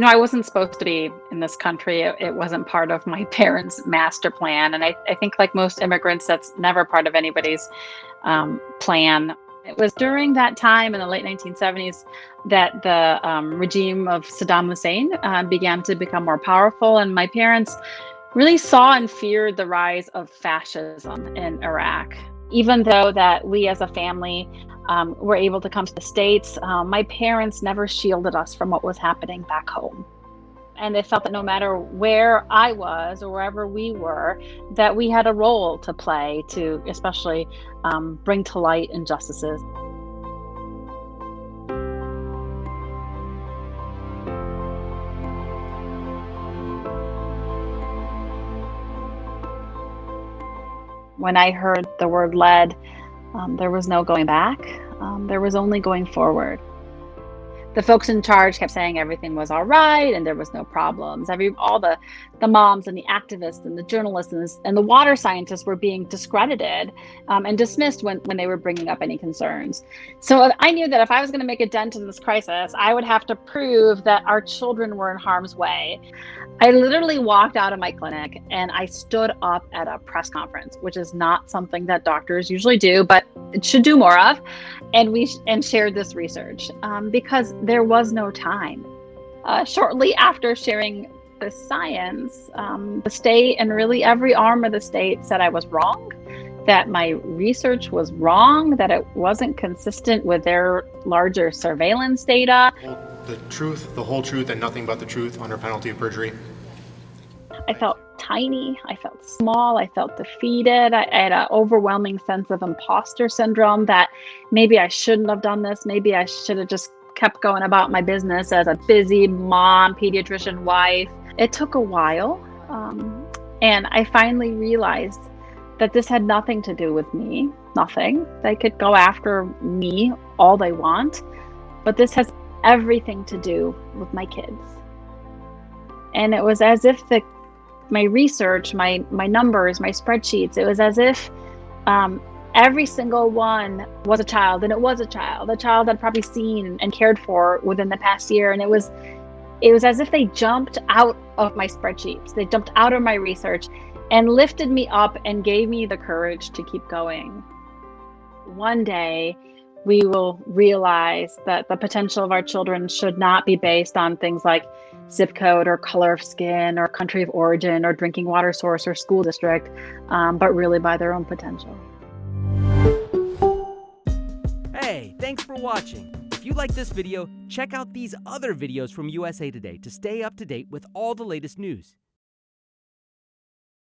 I wasn't supposed to be in this country. It wasn't part of my parents' master plan. And I think, like most immigrants, that's never part of anybody's plan. It was during that time in the late 1970s that the regime of Saddam Hussein began to become more powerful. And my parents really saw and feared the rise of fascism in Iraq. Even though that we as a family were able to come to the States, my parents never shielded us from what was happening back home. And they felt that no matter where I was or wherever we were, that we had a role to play to especially bring to light injustices. When I heard the word lead, there was no going back. There was only going forward. The folks in charge kept saying everything was all right and there was no problems. All the moms and the activists and the journalists and the water scientists were being discredited and dismissed when they were bringing up any concerns. So I knew that if I was going to make a dent in this crisis, I would have to prove that our children were in harm's way. I literally walked out of my clinic and I stood up at a press conference, which is not something that doctors usually do, but it should do more of. And shared this research because there was no time. Shortly after sharing the science, the state and really every arm of the state said I was wrong, that my research was wrong, that it wasn't consistent with their larger surveillance data. The truth, the whole truth, and nothing but the truth under penalty of perjury. I felt tiny, I felt small, I felt defeated. I had an overwhelming sense of imposter syndrome that maybe I shouldn't have done this. Maybe I should have just kept going about my business as a busy mom, pediatrician wife. It took a while. And I finally realized that this had nothing to do with me, nothing. They could go after me all they want, but this has everything to do with my kids. And it was as if my research, my numbers, my spreadsheets, it was as if every single one was a child, and it was a child I'd probably seen and cared for within the past year. And it was as if they jumped out of my spreadsheets, they jumped out of my research and lifted me up and gave me the courage to keep going. One day, we will realize that the potential of our children should not be based on things like zip code or color of skin or country of origin or drinking water source or school district, but really by their own potential. Hey, thanks for watching. If you like this video, check out these other videos from USA Today to stay up to date with all the latest news.